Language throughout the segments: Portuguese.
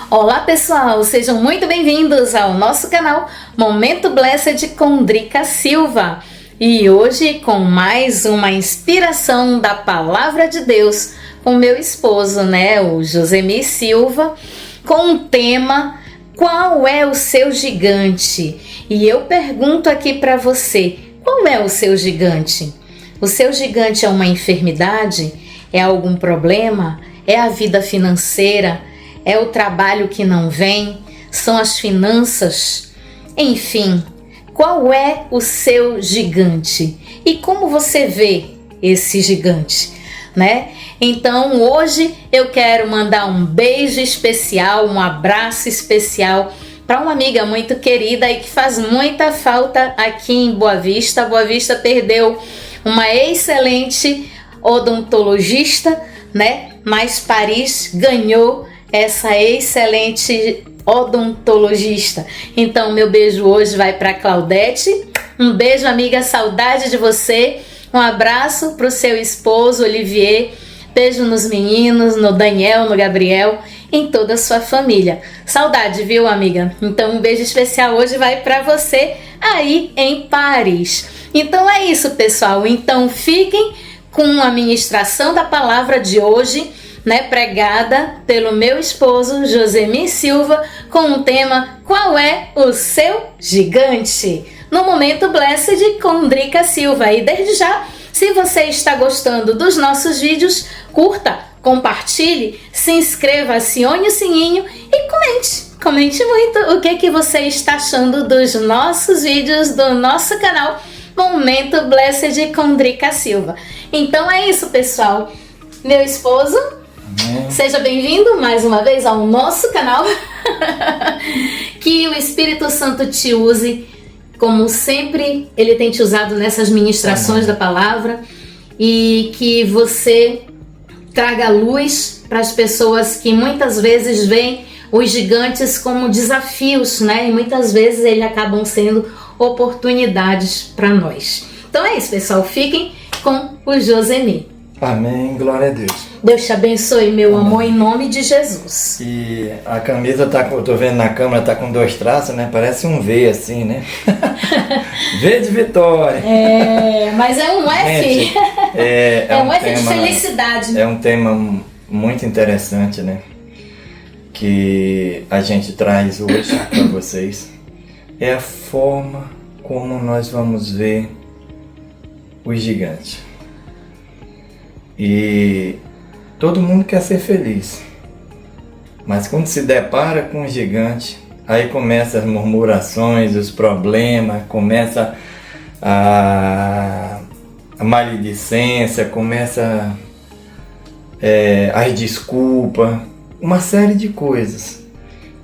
Olá pessoal, sejam muito bem-vindos ao nosso canal Momento Blessed com Drica Silva. E hoje com mais uma inspiração da Palavra de Deus com meu esposo, o Josemir Silva, com o tema Qual é o seu gigante? E eu pergunto aqui para você, qual é o seu gigante? O seu gigante é uma enfermidade? É algum problema? É a vida financeira? É o trabalho que não vem? São as finanças? Enfim, qual é o seu gigante? E como você vê esse gigante, Então hoje eu quero mandar um beijo especial, um abraço especial para uma amiga muito querida e que faz muita falta aqui em Boa Vista. Boa Vista perdeu uma excelente odontologista, Mas Paris ganhou essa excelente odontologista. Então meu beijo hoje vai para Claudete. Um beijo, amiga, saudade de você. Um abraço para o seu esposo Olivier. Beijo nos meninos, no Daniel, no Gabriel, em toda a sua família. Saudade, viu, amiga? Então um beijo especial hoje vai para você aí em Paris. Então é isso, pessoal. Então fiquem com a ministração da palavra de hoje, pregada pelo meu esposo Josemir Silva, com o tema Qual é o seu gigante? No Momento Blessed com Drica Silva. E desde já, se você está gostando dos nossos vídeos, curta, compartilhe, se inscreva, acione o sininho e comente muito o que você está achando dos nossos vídeos do nosso canal Momento Blessed com Drica Silva. Então é isso, pessoal. Meu esposo, seja bem-vindo mais uma vez ao nosso canal. Que o Espírito Santo te use, como sempre Ele tem te usado nessas ministrações da palavra, e que você traga luz para as pessoas que muitas vezes veem os gigantes como desafios, E muitas vezes eles acabam sendo oportunidades para nós. Então é isso, pessoal. Fiquem com o Josemir. Amém, glória a Deus. Deus te abençoe, meu amor, em nome de Jesus. E a camisa eu tô vendo na câmera, tá com 2 traços, Parece um V assim, V de vitória. Mas é um F. Gente, é um F de felicidade. É um tema muito interessante, Que a gente traz hoje para vocês. É a forma como nós vamos ver o gigante. E todo mundo quer ser feliz, mas quando se depara com um gigante, aí começam as murmurações, os problemas, começa a maledicência, começa as desculpas, uma série de coisas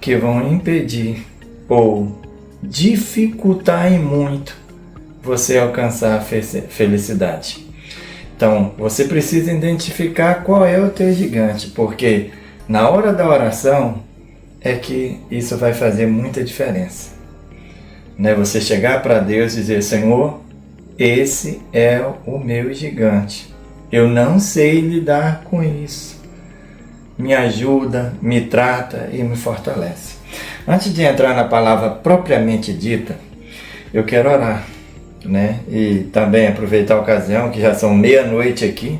que vão impedir ou dificultar em muito você alcançar a felicidade. Então, você precisa identificar qual é o teu gigante, porque na hora da oração é que isso vai fazer muita diferença. Você chegar para Deus e dizer: Senhor, esse é o meu gigante. Eu não sei lidar com isso. Me ajuda, me trata e me fortalece. Antes de entrar na palavra propriamente dita, eu quero orar. E também aproveitar a ocasião que já são meia-noite aqui,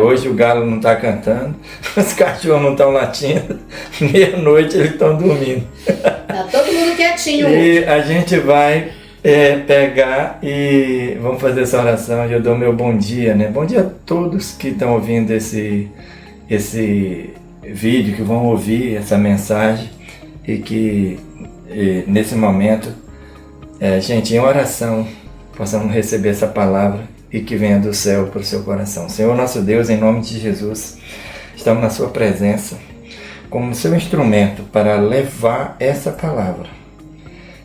Hoje o galo não está cantando, os cachorros não estão latindo, meia-noite eles estão dormindo. Tá todo mundo quietinho. E a gente vai pegar e vamos fazer essa oração. Eu dou meu bom dia, Bom dia a todos que estão ouvindo esse vídeo, que vão ouvir essa mensagem e que nesse momento, gente, em oração, possamos receber essa palavra e que venha do céu para o seu coração. Senhor nosso Deus, em nome de Jesus, estamos na sua presença como seu instrumento para levar essa palavra.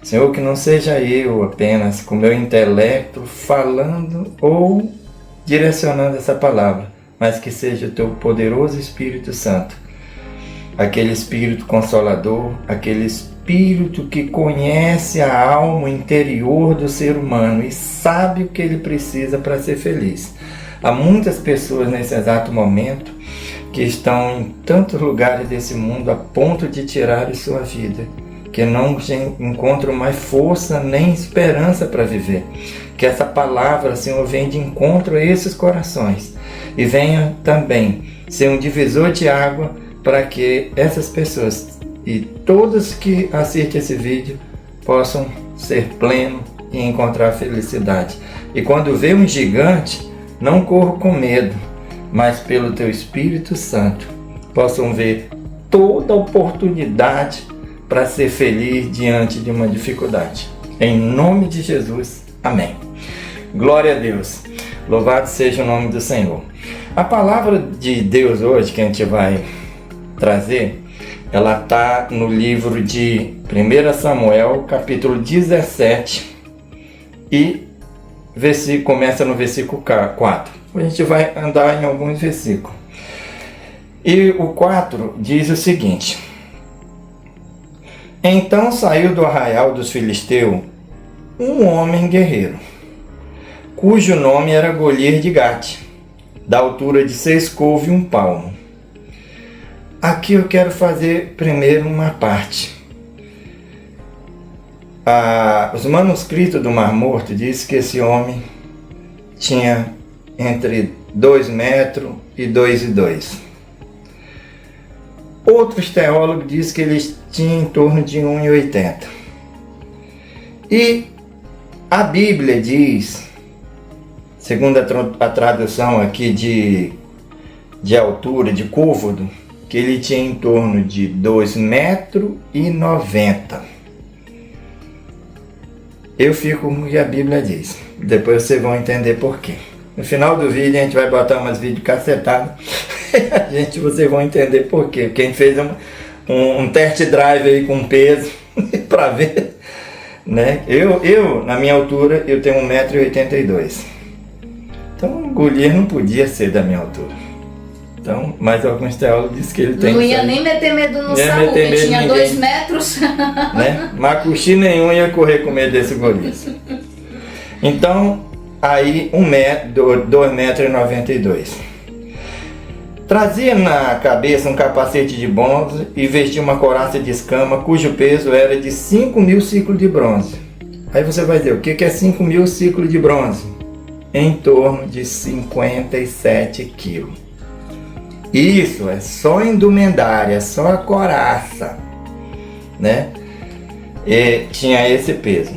Senhor, que não seja eu apenas com meu intelecto falando ou direcionando essa palavra, mas que seja o teu poderoso Espírito Santo, aquele Espírito Consolador, aquele Espírito que conhece a alma interior do ser humano e sabe o que ele precisa para ser feliz. Há muitas pessoas nesse exato momento que estão em tantos lugares desse mundo a ponto de tirar sua vida, que não encontram mais força nem esperança para viver. Que essa palavra, Senhor, venha de encontro a esses corações e venha também ser um divisor de água para que essas pessoas e todos que assistem esse vídeo possam ser plenos e encontrar felicidade. E quando vê um gigante, não corra com medo, mas pelo Teu Espírito Santo possam ver toda a oportunidade para ser feliz diante de uma dificuldade. Em nome de Jesus, amém. Glória a Deus. Louvado seja o nome do Senhor. A palavra de Deus hoje que a gente vai trazer, ela está no livro de 1 Samuel, capítulo 17, e começa no versículo 4. A gente vai andar em alguns versículos. E o 4 diz o seguinte: Então saiu do arraial dos filisteus um homem guerreiro, cujo nome era Golias de Gate, da altura de 6 couve e 1 palmo. Aqui eu quero fazer primeiro uma parte. Os manuscritos do Mar Morto dizem que esse homem tinha entre 2 metros e 2,2. Outros teólogos dizem que ele tinha em torno de 1,80. E a Bíblia diz, segundo a tradução aqui de altura, de côvado, que ele tinha em torno de 2,90 metros. Eu fico com o que a Bíblia diz. Depois vocês vão entender por quê. No final do vídeo a gente vai botar umas vídeos cacetados. Vocês vão entender por quê. Porque a gente fez um test drive aí com peso para ver. Né? Eu, na minha altura, eu tenho 1,82 m. Então o Golias não podia ser da minha altura. Então, mas alguns teólogos dizem que ele tem... Não ia nem meter medo no Saul, que tinha 2 metros. Né? Macuxi nenhum ia correr com medo desse Golias. Então, aí 2,92 m. Trazia na cabeça um capacete de bronze e vestia uma couraça de escama, cujo peso era de 5.000 ciclos de bronze. Aí você vai dizer, o que é 5.000 ciclos de bronze? Em torno de 57 quilos. Isso é só indumentária, só a couraça, né? E tinha esse peso.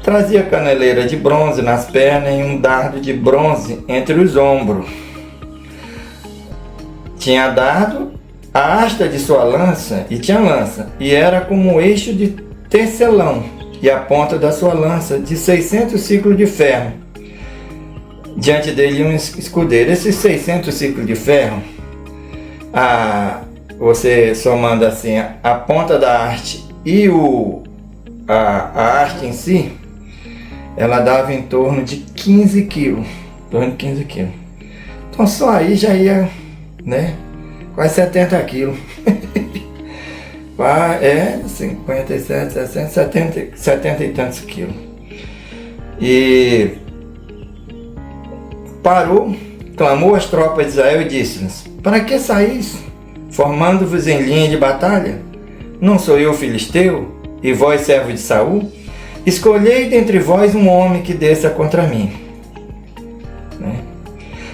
Trazia caneleira de bronze nas pernas e um dardo de bronze entre os ombros. Tinha dardo, a haste de sua lança, e tinha lança, e era como um eixo de tecelão, e a ponta da sua lança de 600 ciclos de ferro. Diante dele um escudeiro. Esses 600 ciclos de ferro, você somando assim a ponta da haste e a haste em si, ela dava em torno de 15 quilos. Então só aí já ia, né, quase 70 quilos. 57, 60, 70 e tantos quilos. E parou, clamou às tropas de Israel e disse-lhes: Para que saís, formando-vos em linha de batalha? Não sou eu filisteu, e vós servos de Saul? Escolhei dentre vós um homem que desça contra mim. Né?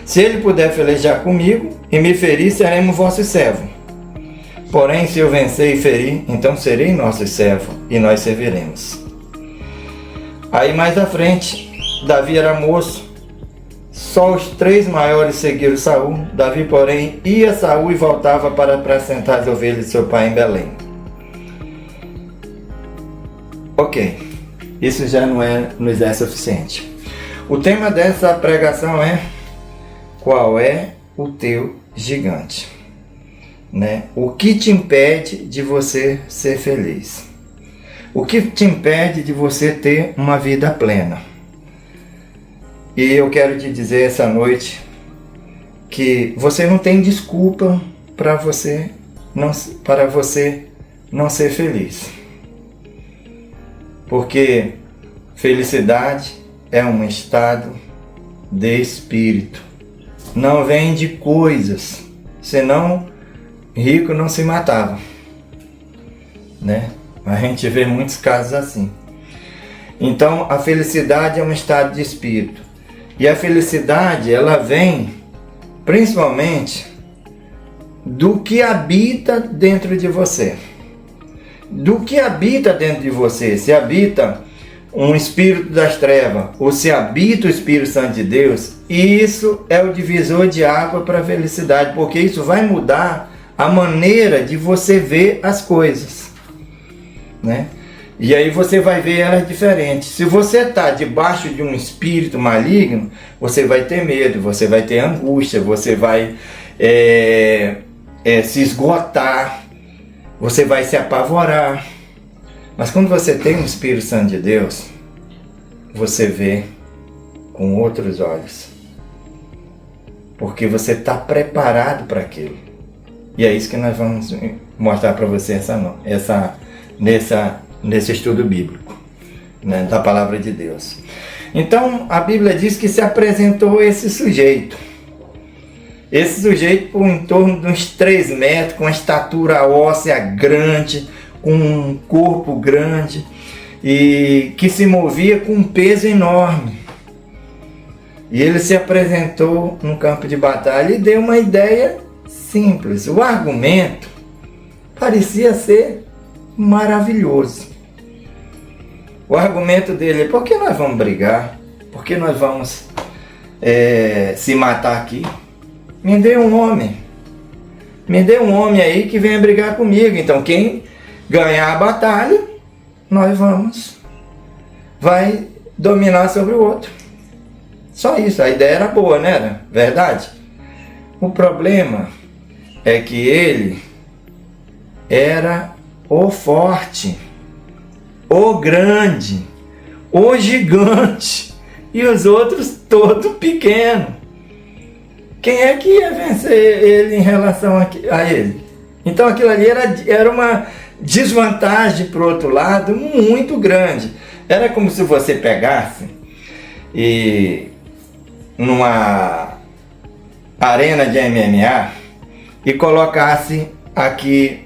Se ele puder pelejar comigo e me ferir, seremos vossos servos. Porém, se eu vencer e ferir, então serei nosso servo, e nós serviremos. Aí mais à frente, Davi era moço. Só os 3 maiores seguiram Saul. Davi, porém, ia a Saul e voltava para apacentar as ovelhas de seu pai em Belém. Ok, isso já nos é suficiente. O tema dessa pregação é: qual é o teu gigante? Né? O que te impede de você ser feliz? O que te impede de você ter uma vida plena? E eu quero te dizer essa noite que você não tem desculpa para você não ser feliz. Porque felicidade é um estado de espírito. Não vem de coisas, senão rico não se matava, né? A gente vê muitos casos assim. Então a felicidade é um estado de espírito. E a felicidade, ela vem principalmente do que habita dentro de você. Do que habita dentro de você. Se habita um espírito das trevas ou se habita o Espírito Santo de Deus, isso é o divisor de água para a felicidade, porque isso vai mudar a maneira de você ver as coisas, né? E aí você vai ver elas diferentes. Se você está debaixo de um espírito maligno, você vai ter medo, você vai ter angústia, você vai se esgotar, você vai se apavorar. Mas quando você tem o Espírito Santo de Deus, você vê com outros olhos, porque você está preparado para aquilo. E é isso que nós vamos mostrar para você nesse estudo bíblico, né, da palavra de Deus. Então a Bíblia diz que se apresentou esse sujeito por em torno de uns 3 metros, com uma estatura óssea grande, com um corpo grande e que se movia com um peso enorme. E ele se apresentou no campo de batalha e deu uma ideia simples. O argumento parecia ser maravilhoso. O argumento dele é: por que nós vamos brigar? Por que nós vamos se matar aqui? Me dê um homem. Me dê um homem aí que venha brigar comigo. Então quem ganhar a batalha, vai dominar sobre o outro. Só isso. A ideia era boa, não era? Verdade? O problema é que ele era o forte, o grande, o gigante, e os outros todo pequeno. Quem é que ia vencer ele em relação a ele? Então aquilo ali era uma desvantagem para o outro lado muito grande. Era como se você pegasse e numa arena de MMA e colocasse aqui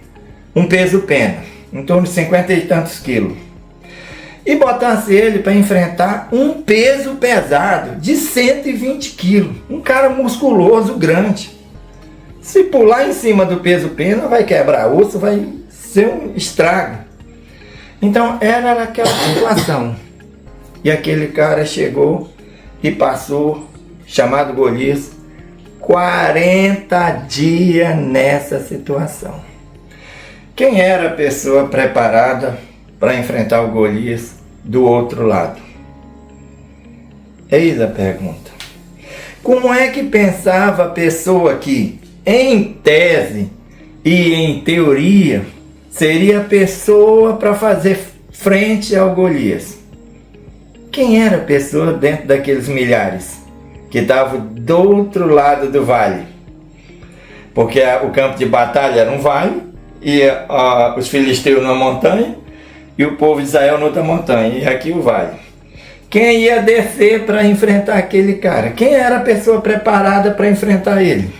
um peso pena, em torno de 50 e tantos quilos, e botasse ele para enfrentar um peso pesado de 120 quilos, um cara musculoso, grande. Se pular em cima do peso pena, vai quebrar osso, vai ser um estrago. Então era aquela situação. E aquele cara chegou e passou, chamado Golias, 40 dias nessa situação. Quem era a pessoa preparada para enfrentar o Golias do outro lado? Eis a pergunta. Como é que pensava a pessoa que, em tese e em teoria, seria a pessoa para fazer frente ao Golias? Quem era a pessoa dentro daqueles milhares que estavam do outro lado do vale? Porque o campo de batalha era um vale, e os filisteus numa montanha e o povo de Israel noutra montanha, e aqui o vale. Quem ia descer para enfrentar aquele cara? Quem era a pessoa preparada para enfrentar ele?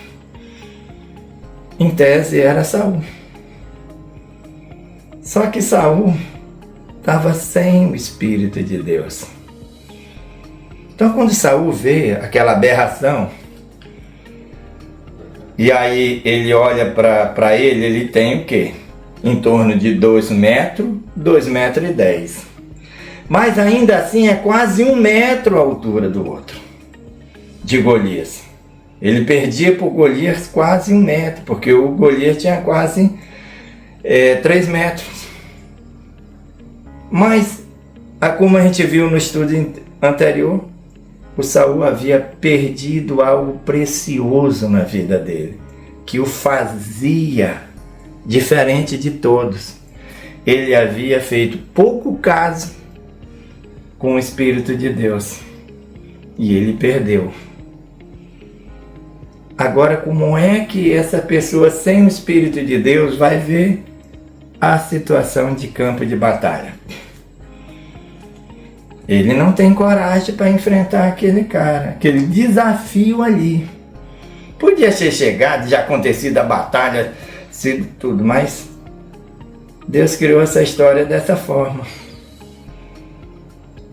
Em tese era Saul. Só que Saul estava sem o Espírito de Deus. Então quando Saul vê aquela aberração, e aí ele olha para ele tem o quê? Em torno de 2 metros, 2 metros e 10. Mas ainda assim é quase 1 metro a altura do outro, de Golias. Ele perdia para o Golias quase 1 metro, porque o Golias tinha quase 3 metros. Mas, como a gente viu no estudo anterior, o Saul havia perdido algo precioso na vida dele, que o fazia diferente de todos. Ele havia feito pouco caso com o Espírito de Deus e ele perdeu. Agora, como é que essa pessoa sem o Espírito de Deus vai ver a situação de campo de batalha? Ele não tem coragem para enfrentar aquele cara, aquele desafio ali. Podia ter chegado, já acontecido a batalha, sido tudo, mas Deus criou essa história dessa forma.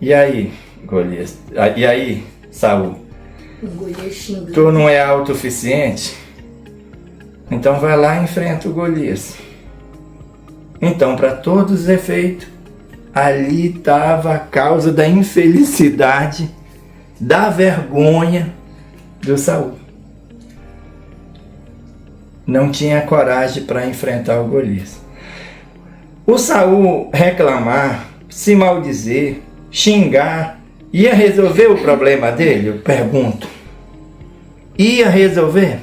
E aí, Golias? E aí, Saul? Tu não é autossuficiente? Então vai lá e enfrenta o Golias. Então, para todos os efeitos, ali estava a causa da infelicidade, da vergonha do Saul. Não tinha coragem para enfrentar o Golias. O Saul reclamar, se maldizer, xingar, ia resolver o problema dele? Eu pergunto. Ia resolver?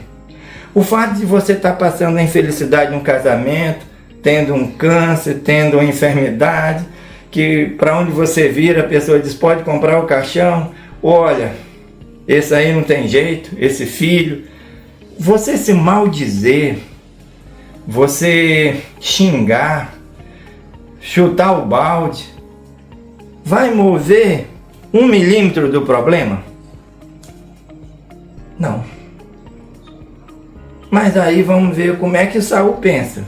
O fato de você estar passando a infelicidade no casamento, tendo um câncer, tendo uma enfermidade, que para onde você vira a pessoa diz, pode comprar o caixão, olha, esse aí não tem jeito, esse filho. Você se maldizer, você xingar, chutar o balde, vai mover 1 milímetro do problema? Não. Mas aí vamos ver como é que o Saul pensa,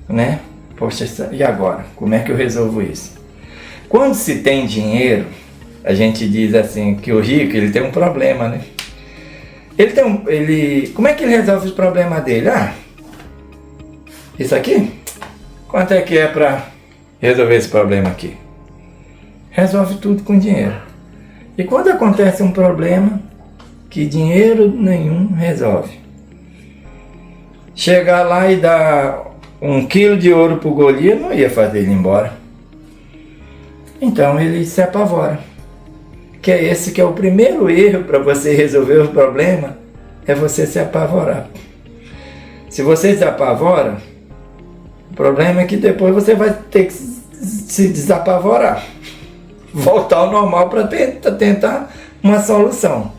né? Poxa, e agora? Como é que eu resolvo isso? Quando se tem dinheiro, a gente diz assim que o rico ele tem um problema, né? Como é que ele resolve os problemas dele? Ah, isso aqui? Quanto é que é para resolver esse problema aqui? Resolve tudo com dinheiro. E quando acontece um problema que dinheiro nenhum resolve, chegar lá e dar 1 quilo de ouro para o Golias não ia fazer ele ir embora. Então ele se apavora. Que é esse que é o primeiro erro para você resolver o problema, é você se apavorar. Se você se apavora, o problema é que depois você vai ter que se desapavorar. Voltar ao normal para tentar uma solução.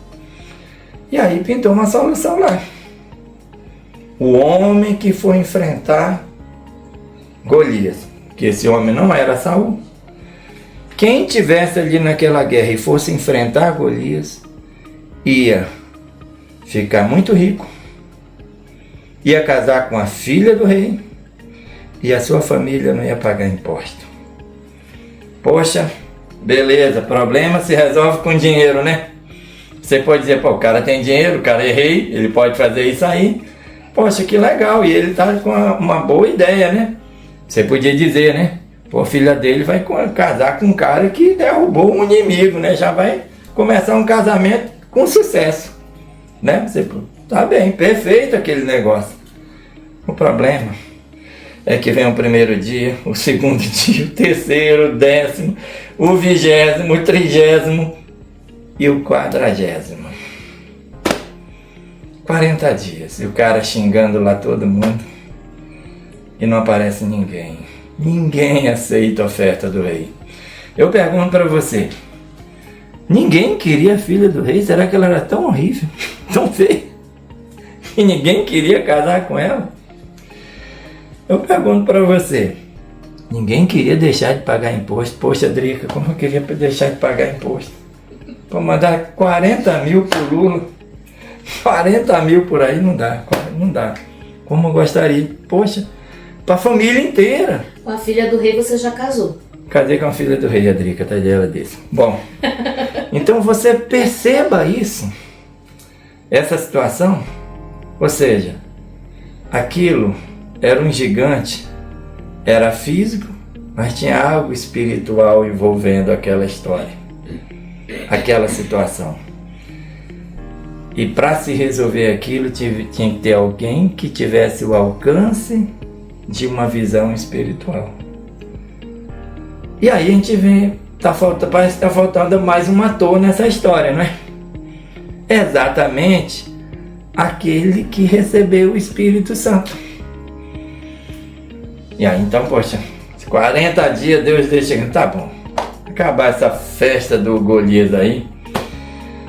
E aí pintou uma solução lá. O homem que foi enfrentar Golias, que esse homem não era Saul. Quem tivesse ali naquela guerra e fosse enfrentar Golias, ia ficar muito rico, ia casar com a filha do rei e a sua família não ia pagar imposto. Poxa, beleza, problema se resolve com dinheiro, né? Você pode dizer, pô, o cara tem dinheiro, o cara é rei, ele pode fazer isso aí. Poxa, que legal, e ele tá com uma boa ideia, né? Você podia dizer, né? Pô, a filha dele vai casar com um cara que derrubou um inimigo, né? Já vai começar um casamento com sucesso, né? Você, tá bem, perfeito aquele negócio. O problema é que vem o primeiro dia, o segundo dia, o terceiro, o 10º, o 20º, o 30º e o 40º. 40 dias, e o cara xingando lá todo mundo e não aparece ninguém. Ninguém aceita a oferta do rei. Eu pergunto para você, ninguém queria a filha do rei? Será que ela era tão horrível, tão feia, e ninguém queria casar com ela? Eu pergunto para você, ninguém queria deixar de pagar imposto? Poxa, Drica, como eu queria deixar de pagar imposto? Para mandar 40 mil pro Lula, 40 mil por aí não dá, não dá. Como eu gostaria, poxa, para a família inteira. Com a filha do rei você já casou? Casei com a filha do rei, a Drica, tá dela desse. Bom, então você perceba isso, essa situação, ou seja, aquilo era um gigante, era físico, mas tinha algo espiritual envolvendo aquela história, aquela situação. E para se resolver aquilo, tinha que ter alguém que tivesse o alcance de uma visão espiritual. E aí a gente vê, parece que está faltando mais um ator nessa história, não é? Exatamente aquele que recebeu o Espírito Santo. E aí então, poxa, 40 dias Deus deixa, tá bom, acabar essa festa do Golias aí,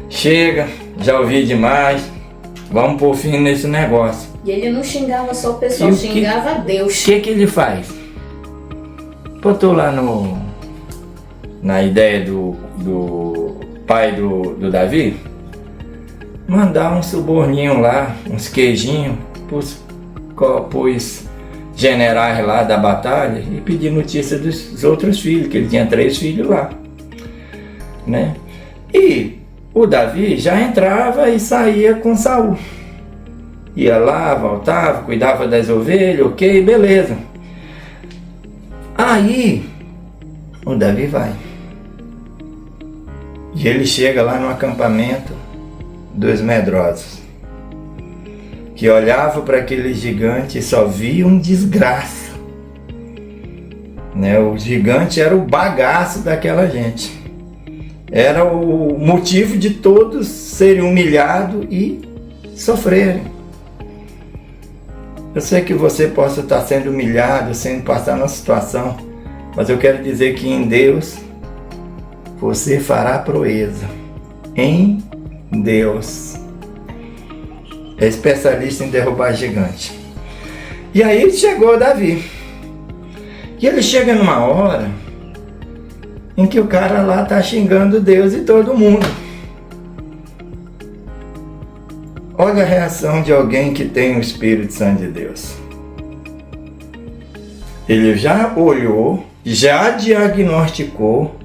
chega, já ouvi demais, vamos pôr fim nesse negócio. E ele não xingava só o pessoal, xingava Deus. O que ele faz? Botou lá na ideia do pai do Davi, mandar um suborninho lá, uns queijinhos pros generais lá da batalha e pedir notícia dos outros filhos, que ele tinha 3 filhos lá, né? E o Davi já entrava e saía com Saul. Ia lá, voltava, cuidava das ovelhas, ok, beleza. Aí o Davi vai. E ele chega lá no acampamento dos medrosos, que olhava para aquele gigante e só via um desgraça, né? O gigante era o bagaço daquela gente, era o motivo de todos serem humilhados e sofrerem. Eu sei que você possa estar sendo humilhado, sendo passar numa situação, mas eu quero dizer que em Deus você fará proeza. Em Deus. É especialista em derrubar gigante. E aí chegou Davi. E ele chega numa hora em que o cara lá está xingando Deus e todo mundo. Olha a reação de alguém que tem o Espírito Santo de Deus. Ele já olhou, já diagnosticou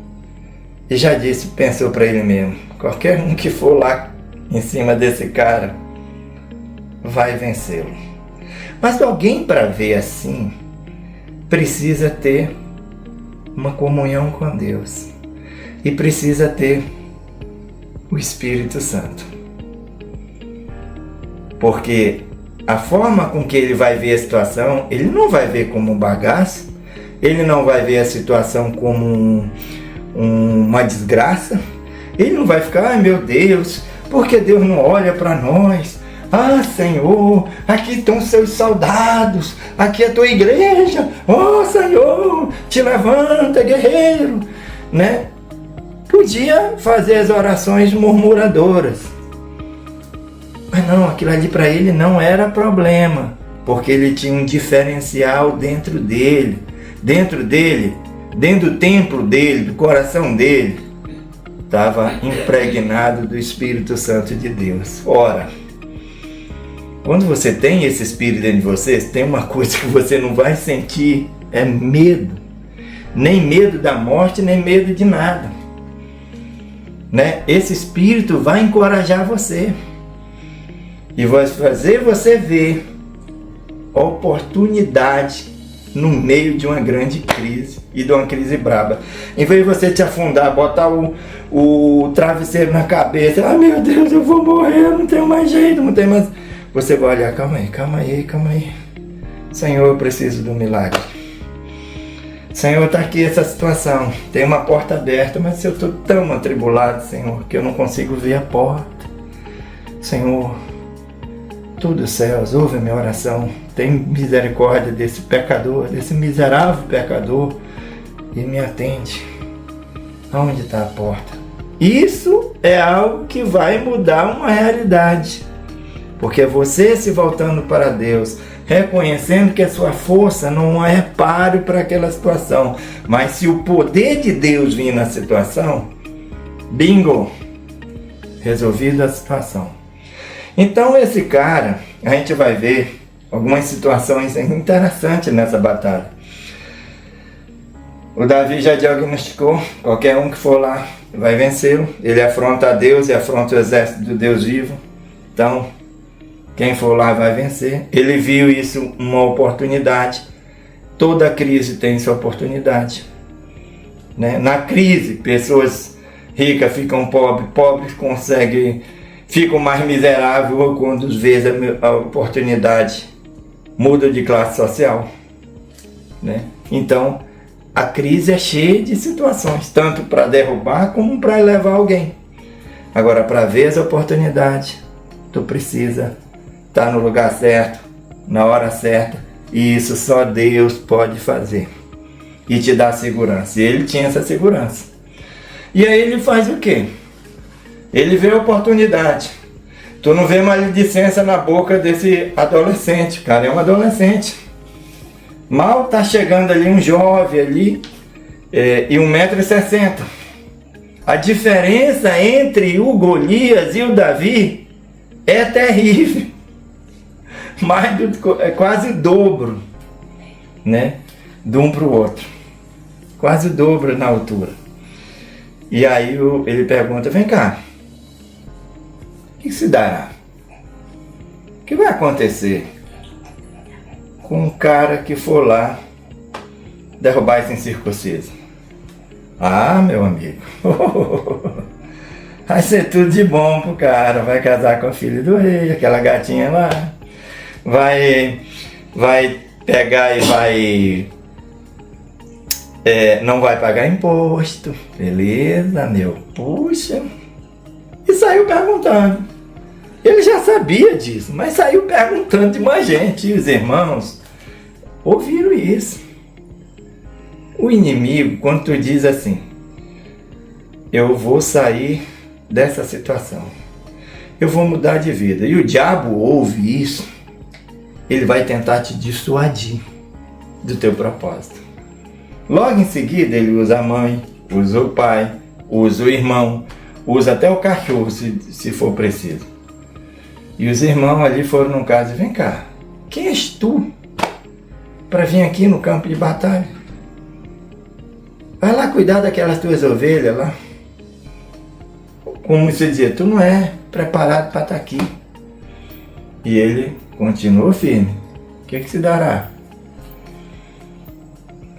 e já disse, pensou para ele mesmo, qualquer um que for lá em cima desse cara vai vencê-lo. Mas alguém para ver assim precisa ter uma comunhão com Deus e precisa ter o Espírito Santo. Porque a forma com que ele vai ver a situação, ele não vai ver como um bagaço, ele não vai ver a situação como uma desgraça, ele não vai ficar, ai meu Deus, porque Deus não olha para nós? Ah, Senhor, aqui estão seus soldados, aqui é a tua igreja, oh Senhor, te levanta, guerreiro, né? Podia fazer as orações murmuradoras, mas não, aquilo ali para ele não era problema, porque ele tinha um diferencial dentro do templo dele, do coração dele, estava impregnado do Espírito Santo de Deus. Ora, quando você tem esse Espírito dentro de você, tem uma coisa que você não vai sentir, é medo. Nem medo da morte, nem medo de nada, né? Esse Espírito vai encorajar você e vai fazer você ver oportunidade no meio de uma grande crise e de uma crise braba. Em vez de você te afundar, botar o travesseiro na cabeça, ah meu Deus, eu vou morrer, não tenho mais jeito, não tenho mais... Você vai olhar, calma aí. Senhor, eu preciso do milagre. Senhor, está aqui essa situação, tem uma porta aberta, mas eu estou tão atribulado, Senhor, que eu não consigo ver a porta. Senhor, tu dos céus, ouve a minha oração, tem misericórdia desse pecador, desse miserável pecador, e me atende. Aonde está a porta? Isso é algo que vai mudar uma realidade, porque você se voltando para Deus, reconhecendo que a sua força não é páreo para aquela situação, mas se o poder de Deus vir na situação, bingo, resolvida a situação. Então esse cara, a gente vai ver algumas situações interessantes nessa batalha. O Davi já diagnosticou, qualquer um que for lá vai vencê-lo. Ele afronta a Deus e afronta o exército do Deus vivo. Então, quem for lá vai vencer. Ele viu isso uma oportunidade. Toda crise tem sua oportunidade, né? Na crise, pessoas ricas ficam pobres, pobres ficam mais miseráveis quando vê a oportunidade, muda de classe social, né? Então, a crise é cheia de situações, tanto para derrubar como para elevar alguém. Agora, para ver as oportunidades, tu precisa estar no lugar certo, na hora certa, e isso só Deus pode fazer e te dar segurança. E ele tinha essa segurança. E aí ele faz o quê? Ele vê a oportunidade. Tu não vê maledicência na boca desse adolescente, cara, é um adolescente. Mal tá chegando ali um jovem ali, e 1,60 m. A diferença entre o Golias e o Davi é terrível. É quase o dobro, né? De um para o outro. Quase o dobro na altura. E aí ele pergunta, vem cá, o que se dará? O que vai acontecer com um cara que for lá derrubar esse incircunciso? Ah, meu amigo, vai ser tudo de bom pro cara, vai casar com a filha do rei, aquela gatinha lá, vai pegar e vai, não vai pagar imposto, beleza, meu, puxa, e saiu perguntando. Ele já sabia disso, mas saiu perguntando de mais gente, e os irmãos ouviram isso. O inimigo, quando tu diz assim, eu vou sair dessa situação, eu vou mudar de vida, e o diabo ouve isso, ele vai tentar te dissuadir do teu propósito. Logo em seguida ele usa a mãe, usa o pai, usa o irmão, usa até o cachorro se for preciso. E os irmãos ali foram num caso, vem cá, quem és tu para vir aqui no campo de batalha? Vai lá cuidar daquelas tuas ovelhas lá. Como você dizia, tu não é preparado para estar aqui. E ele continuou firme. O que se dará?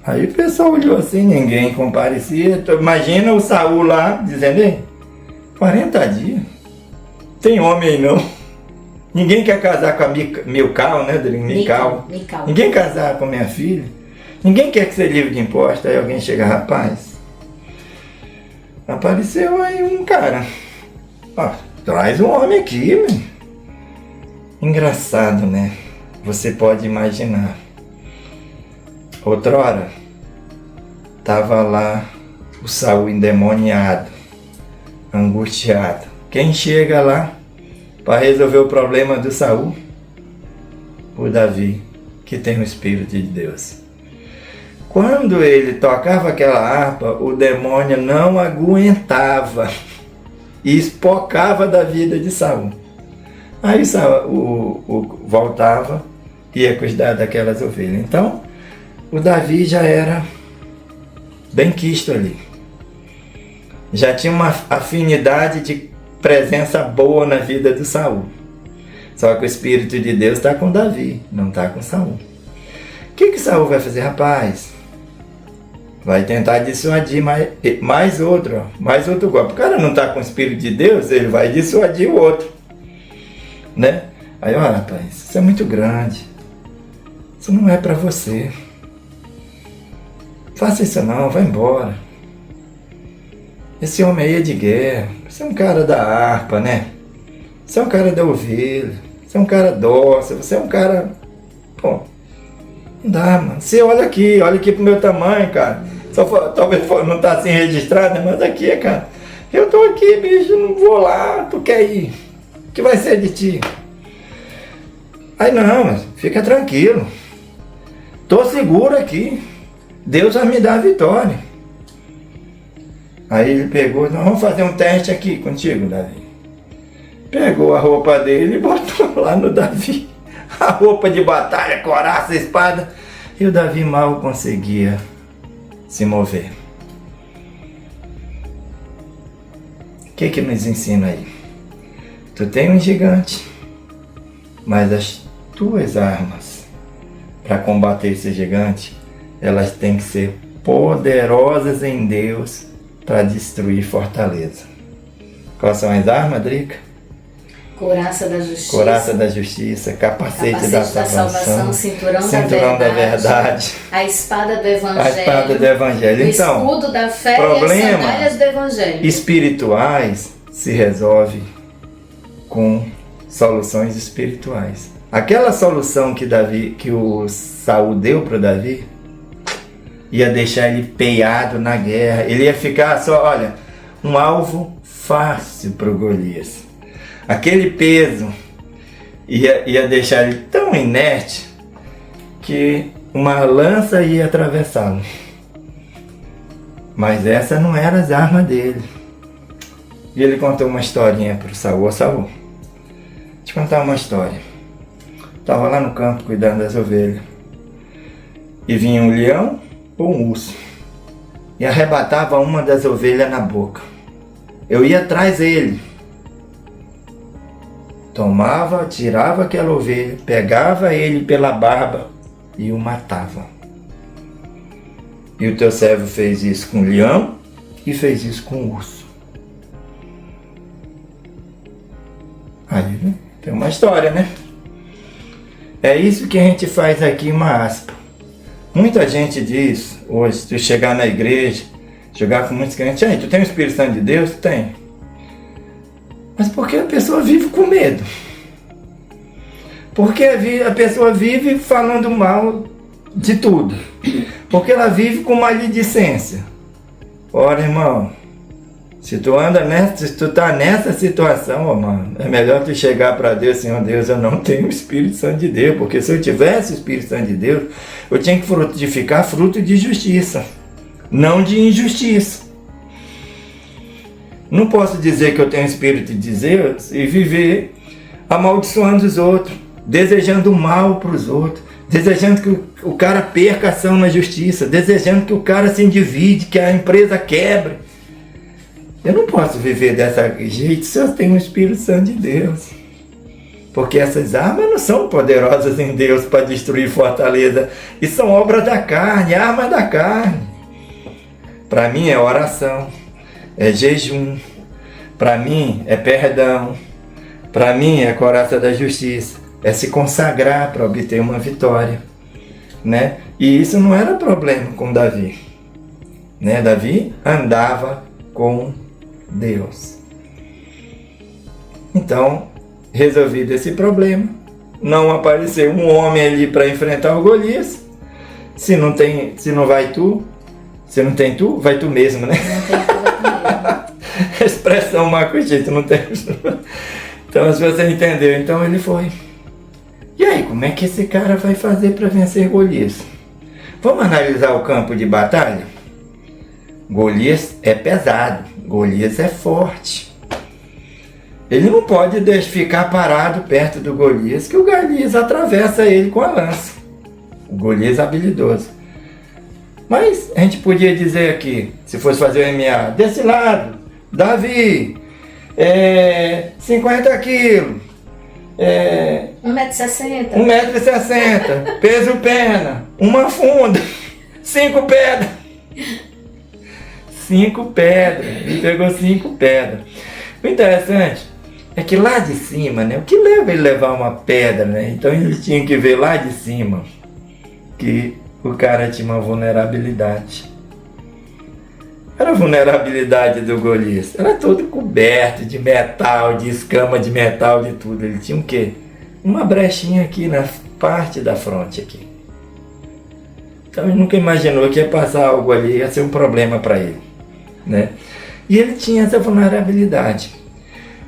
Aí o pessoal olhou assim, ninguém comparecia. Imagina o Saul lá dizendo, ei, 40 dias. Tem homem aí não. Ninguém quer casar com a Milcal, né? Mical. Ninguém casar com minha filha. Ninguém quer que você livre de imposto. Aí alguém chega, rapaz, apareceu aí um cara. Ó, traz um homem aqui, meu. Engraçado, né? Você pode imaginar. Outrora, tava lá o Saul endemoniado, angustiado. Quem chega lá para resolver o problema do Saul? O Davi, que tem o Espírito de Deus. Quando ele tocava aquela harpa, o demônio não aguentava e espocava da vida de Saul. Aí Saul voltava e ia cuidar daquelas ovelhas. Então, o Davi já era bem quisto ali. Já tinha uma afinidade de presença boa na vida do Saul. Só que o Espírito de Deus está com Davi, não está com Saul. O que Saul vai fazer, rapaz? Vai tentar dissuadir mais outro golpe. O cara não está com o Espírito de Deus, ele vai dissuadir o outro. Né? Aí, ó, rapaz, isso é muito grande. Isso não é para você. Faça isso não, vai embora. Esse homem aí é de guerra. Você é um cara da harpa, né? Você é um cara da ovelha. Você é um cara dócil. Você é um cara... Pô, não dá, mano. Você olha aqui pro meu tamanho, cara. Talvez não tá assim registrado, né? Mas aqui, cara. Eu tô aqui, bicho, não vou lá. Tu quer ir? O que vai ser de ti? Aí não, mas fica tranquilo. Tô seguro aqui. Deus vai me dar a vitória. Aí ele pegou, nós vamos fazer um teste aqui contigo, Davi. Pegou a roupa dele e botou lá no Davi. A roupa de batalha, coraça, espada. E o Davi mal conseguia se mover. O que nos ensina aí? Tu tem um gigante, mas as tuas armas para combater esse gigante, elas têm que ser poderosas em Deus para destruir fortaleza. Quais são as armas, Drica? Couraça da justiça. Couraça da justiça, capacete da salvação, cinturão da verdade, a espada do evangelho. A espada do evangelho. O então, escudo da fé e as sandálias do evangelho. Espirituais se resolve com soluções espirituais. Aquela solução que o Saul deu para Davi ia deixar ele peiado na guerra. Ele ia ficar só, olha, um alvo fácil para o Golias. Aquele peso ia deixar ele tão inerte que uma lança ia atravessá-lo. Mas essa não era as armas dele. E ele contou uma historinha para o Saul. Saul, contar uma história. Estava lá no campo cuidando das ovelhas. E vinha um leão ou um urso. E arrebatava uma das ovelhas na boca. Eu ia atrás dele. Tomava, tirava aquela ovelha, pegava ele pela barba e o matava. E o teu servo fez isso com o leão e fez isso com o urso. Aí, né? Tem uma história, né? É isso que a gente faz aqui em Maaspa. Muita gente diz, hoje, se tu chegar na igreja, jogar com muitos crentes, aí, tu tem o Espírito Santo de Deus? Tem. Mas por que a pessoa vive com medo? Porque a pessoa vive falando mal de tudo. Porque ela vive com maledicência. Ora, irmão, se tu tá nessa situação, mano, é melhor tu chegar para Deus, Senhor Deus, eu não tenho o Espírito Santo de Deus, porque se eu tivesse o Espírito Santo de Deus, eu tinha que frutificar fruto de justiça, não de injustiça. Não posso dizer que eu tenho o Espírito de Deus e viver amaldiçoando os outros, desejando mal para os outros, desejando que o cara perca a ação na justiça, desejando que o cara se endivide, que a empresa quebre. Eu não posso viver desse jeito se eu tenho o Espírito Santo de Deus. Porque essas armas não são poderosas em Deus para destruir fortaleza. E são obras da carne, armas da carne. Para mim é oração, é jejum. Para mim é perdão. Para mim é coraça da justiça. É se consagrar para obter uma vitória. Né? E isso não era problema com Davi. Né? Davi andava com Deus. Então, resolvido esse problema, não apareceu um homem ali para enfrentar o Golias. Se não vai tu, se não tem tu, vai tu mesmo, né? Não tem tu, vai tu mesmo. Expressão macuxita, não tem. Então, se você entendeu, então ele foi. E aí, como é que esse cara vai fazer para vencer Golias? Vamos analisar o campo de batalha? Golias é pesado, Golias é forte. Ele não pode ficar parado perto do Golias, que o Golias atravessa ele com a lança. O Golias é habilidoso. Mas a gente podia dizer aqui, se fosse fazer o MMA, desse lado, Davi, 50 quilos, 1,60 m. 1,60 m, peso pena, uma funda, 5 pedras. 5 pedras, ele pegou 5 pedras. O interessante é que lá de cima, né, o que leva ele a levar uma pedra, né? Então ele tinha que ver lá de cima que o cara tinha uma vulnerabilidade. Era a vulnerabilidade do Golias. Era todo coberto de metal, de escama de metal, de tudo. Ele tinha o quê? Uma brechinha aqui na parte da fronte aqui. Então ele nunca imaginou que ia passar algo ali, ia ser um problema para ele. Né? E ele tinha essa vulnerabilidade.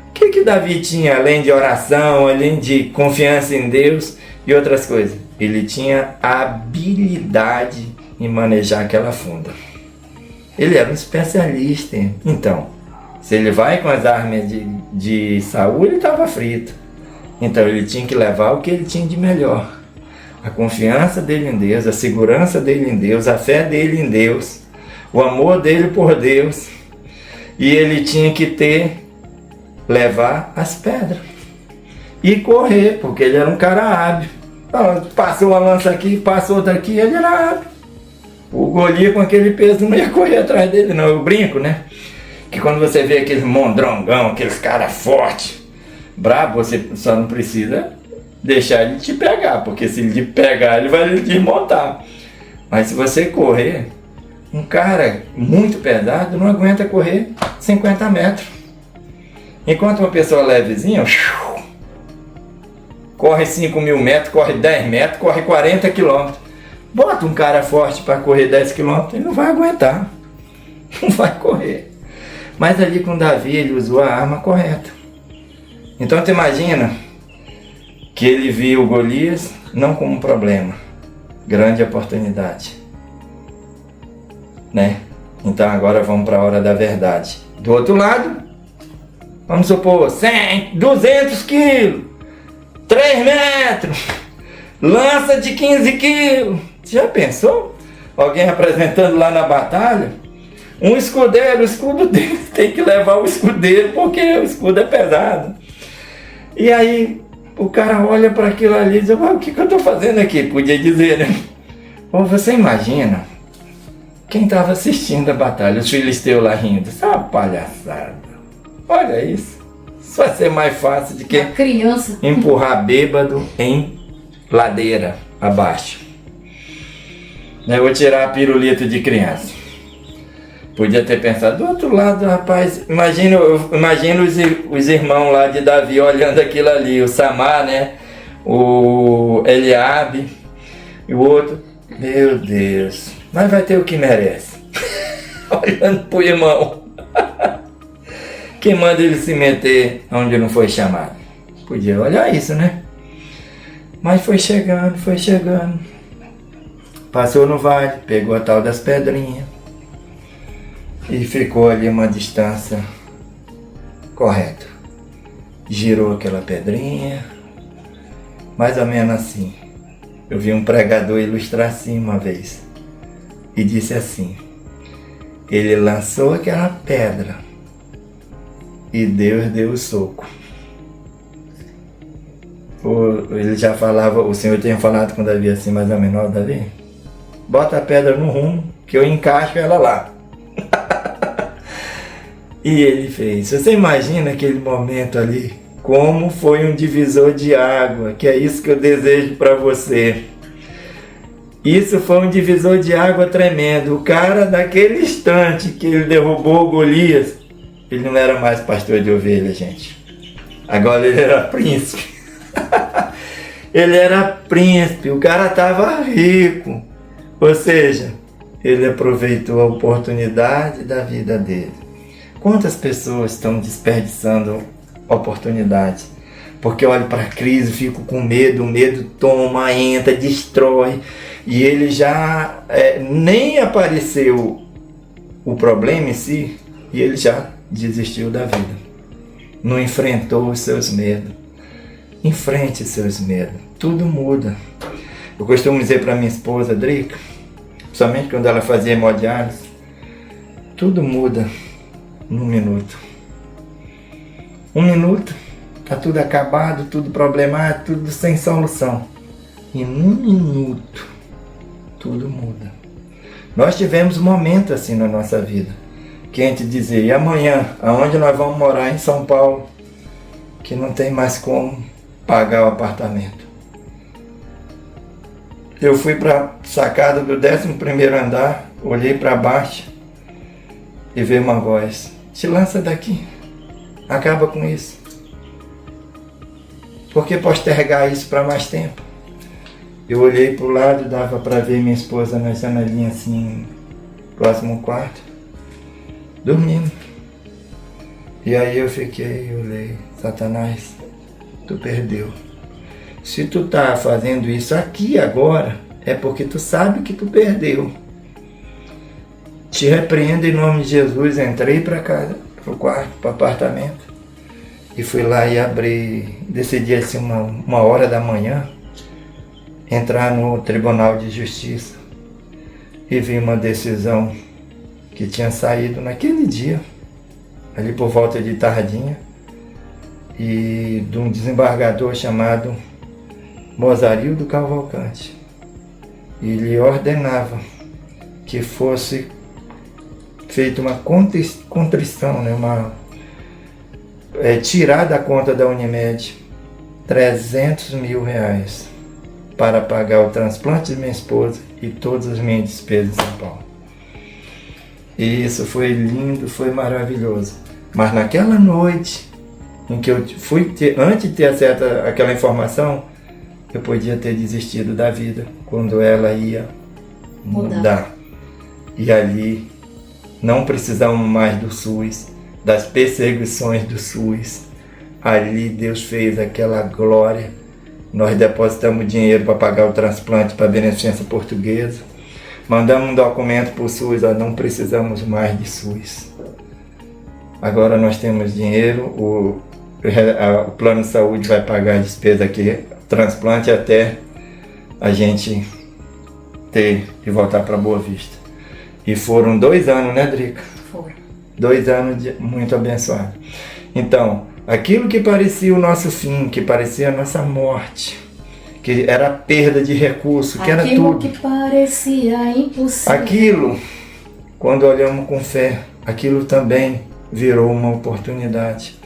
O que Davi tinha além de oração, além de confiança em Deus e outras coisas? Ele tinha a habilidade em manejar aquela funda. Ele era um especialista. Então, se ele vai com as armas de Saul, ele estava frito. Então ele tinha que levar o que ele tinha de melhor. A confiança dele em Deus, a segurança dele em Deus, a fé dele em Deus, o amor dele por Deus. E ele tinha que levar as pedras e correr, porque ele era um cara hábil. Passou uma lança aqui, passou outra aqui, ele era hábil. O Golias com aquele peso não ia correr atrás dele, não. Eu brinco, né? Que quando você vê aqueles mondrongão, aqueles caras fortes, brabo, você só não precisa deixar ele te pegar, porque se ele te pegar, ele vai lhe desmontar. Mas se você correr, um cara muito pesado não aguenta correr 50 metros. Enquanto uma pessoa levezinha, corre 5.000 metros, corre 10 metros, corre 40 quilômetros. Bota um cara forte para correr 10 quilômetros, ele não vai aguentar. Não vai correr. Mas ali com Davi, ele usou a arma correta. Então tu imagina que ele viu o Golias não como um problema, grande oportunidade. Né? Então agora vamos para a hora da verdade. Do outro lado, vamos supor, 100, 200 quilos, 3 metros, lança de 15 quilos. Já pensou? Alguém apresentando lá na batalha? Um escudeiro, o escudo dele tem que levar o escudeiro, porque o escudo é pesado. E aí o cara olha para aquilo ali e diz, o que eu estou fazendo aqui? Podia dizer, né? Ou você imagina quem estava assistindo a batalha, os filisteus lá rindo. Isso é uma palhaçada. Olha isso. Isso vai ser mais fácil de que criança empurrar bêbado em ladeira abaixo. Eu vou tirar pirulito de criança. Podia ter pensado, do outro lado, rapaz, imagina os irmãos lá de Davi olhando aquilo ali, o Samar, né? O Eliabe e o outro. Meu Deus, mas vai ter o que merece. Olhando pro irmão. Quem manda ele se meter onde não foi chamado? Podia olhar isso, né? Mas foi chegando. Passou no vale, pegou a tal das pedrinhas. E ficou ali uma distância correta. Girou aquela pedrinha, mais ou menos assim. Eu vi um pregador ilustrar assim uma vez. E disse assim, ele lançou aquela pedra e Deus deu o soco. Ele já falava, o Senhor tinha falado com Davi assim, mais ou menos, Davi, bota a pedra no rumo que eu encaixo ela lá. E ele fez. Você imagina aquele momento ali, como foi um divisor de água, que é isso que eu desejo para você. Isso foi um divisor de água tremendo. O cara, naquele instante que ele derrubou o Golias, ele não era mais pastor de ovelha, gente. Agora ele era príncipe. Ele era príncipe, o cara estava rico. Ou seja, ele aproveitou a oportunidade da vida dele. Quantas pessoas estão desperdiçando oportunidade? Porque olham para a crise, ficam com medo, o medo toma, entra, destrói. E ele já nem apareceu o problema em si, e ele já desistiu da vida. Não enfrentou os seus medos. Enfrente os seus medos. Tudo muda. Eu costumo dizer para minha esposa, Drica, principalmente quando ela fazia hemodiálise, tudo muda num minuto. 1 minuto, tá tudo acabado, tudo problemático, tudo sem solução. E num minuto, tudo muda. Nós tivemos um momento assim na nossa vida, que a gente dizia, e amanhã, aonde nós vamos morar em São Paulo, que não tem mais como pagar o apartamento. Eu fui para a sacada do 11º andar, olhei para baixo e veio uma voz, te lança daqui, acaba com isso. Por que postergar isso para mais tempo? Eu olhei para o lado, dava para ver minha esposa na janelinha assim, próximo ao quarto, dormindo. E aí eu fiquei, olhei, Satanás, tu perdeu. Se tu tá fazendo isso aqui agora, é porque tu sabe que tu perdeu. Te repreendo em nome de Jesus, entrei para casa, para o quarto, para o apartamento, e fui lá e abri, decidi assim uma hora da manhã, entrar no Tribunal de Justiça, e vi uma decisão que tinha saído naquele dia, ali por volta de tardinha, e de um desembargador chamado Mozarildo Cavalcante. Ele ordenava que fosse feita uma contrição, né, tirar da conta da Unimed 300 mil reais para pagar o transplante de minha esposa e todas as minhas despesas em São Paulo. E isso foi lindo, foi maravilhoso. Mas naquela noite em que eu fui antes de ter acesso àquela informação, eu podia ter desistido da vida quando ela ia mudar. E ali não precisamos mais do SUS, das perseguições do SUS. Ali Deus fez aquela glória. Nós depositamos dinheiro para pagar o transplante para a Beneficência Portuguesa. Mandamos um documento para o SUS, não precisamos mais de SUS. Agora nós temos dinheiro, o plano de saúde vai pagar a despesa aqui, transplante até a gente ter e voltar para Boa Vista. E foram 2 anos, né, Drica? Foram. 2 anos muito abençoados. Então, aquilo que parecia o nosso fim, que parecia a nossa morte, que era a perda de recurso, que era tudo. Aquilo que parecia impossível. Aquilo, quando olhamos com fé, aquilo também virou uma oportunidade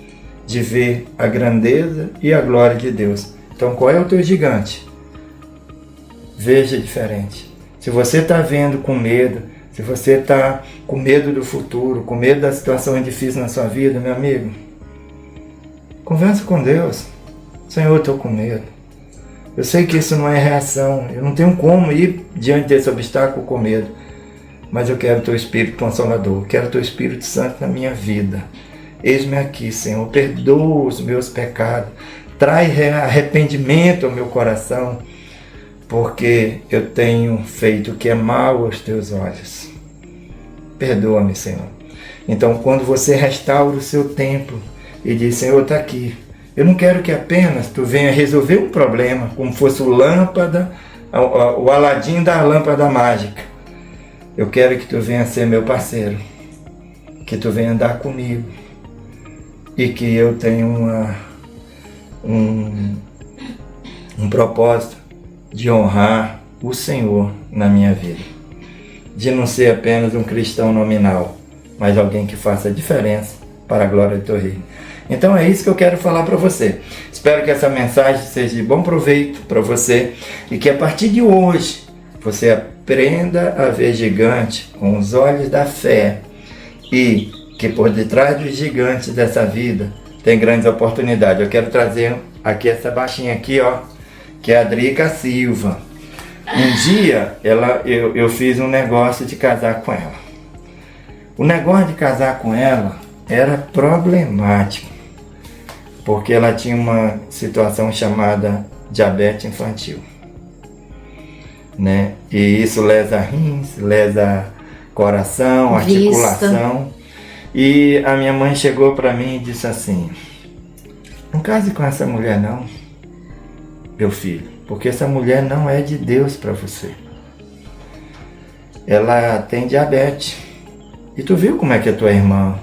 de ver a grandeza e a glória de Deus. Então, qual é o teu gigante? Veja diferente. Se você está vendo com medo, se você está com medo do futuro, com medo da situação difícil na sua vida, meu amigo, conversa com Deus. Senhor, eu estou com medo. Eu sei que isso não é reação. Eu não tenho como ir diante desse obstáculo com medo. Mas eu quero o teu Espírito Consolador. Quero o teu Espírito Santo na minha vida. Eis-me aqui, Senhor. Perdoa os meus pecados. Traz arrependimento ao meu coração. Porque eu tenho feito o que é mal aos teus olhos. Perdoa-me, Senhor. Então, quando você restaura o seu templo e diz, Senhor, está aqui. Eu não quero que apenas tu venha resolver um problema, como fosse o Aladim da lâmpada mágica. Eu quero que tu venha ser meu parceiro. Que tu venha andar comigo. E que eu tenha um propósito de honrar o Senhor na minha vida. De não ser apenas um cristão nominal, mas alguém que faça a diferença para a glória do teu reino. Então é isso que eu quero falar para você. Espero que essa mensagem seja de bom proveito para você e que a partir de hoje você aprenda a ver gigante com os olhos da fé e que por detrás dos gigantes dessa vida tem grandes oportunidades. Eu quero trazer aqui essa baixinha aqui, ó, que é a Drica Silva. Um dia eu fiz um negócio de casar com ela. O negócio de casar com ela era problemático, porque ela tinha uma situação chamada diabetes infantil, né? E isso lesa rins, lesa coração, articulação. E a minha mãe chegou para mim e disse assim: não case com essa mulher não, meu filho, porque essa mulher não é de Deus para você. Ela tem diabetes. E tu viu como é que a tua irmã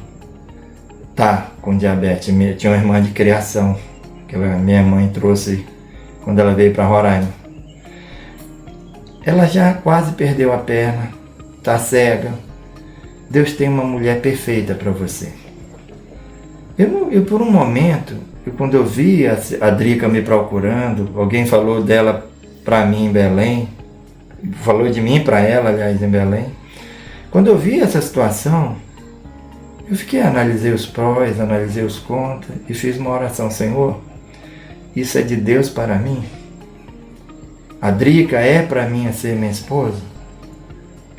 tá com diabetes? Tinha uma irmã de criação, que a minha mãe trouxe quando ela veio para Roraima. Ela já quase perdeu a perna, tá cega. Deus tem uma mulher perfeita para você. Eu por um momento, quando eu vi a Drica me procurando, alguém falou dela para mim em Belém, falou de mim para ela, aliás, em Belém. Quando eu vi essa situação, eu analisei os prós, analisei os contras e fiz uma oração: Senhor, isso é de Deus para mim? A Drica é para mim a ser minha esposa?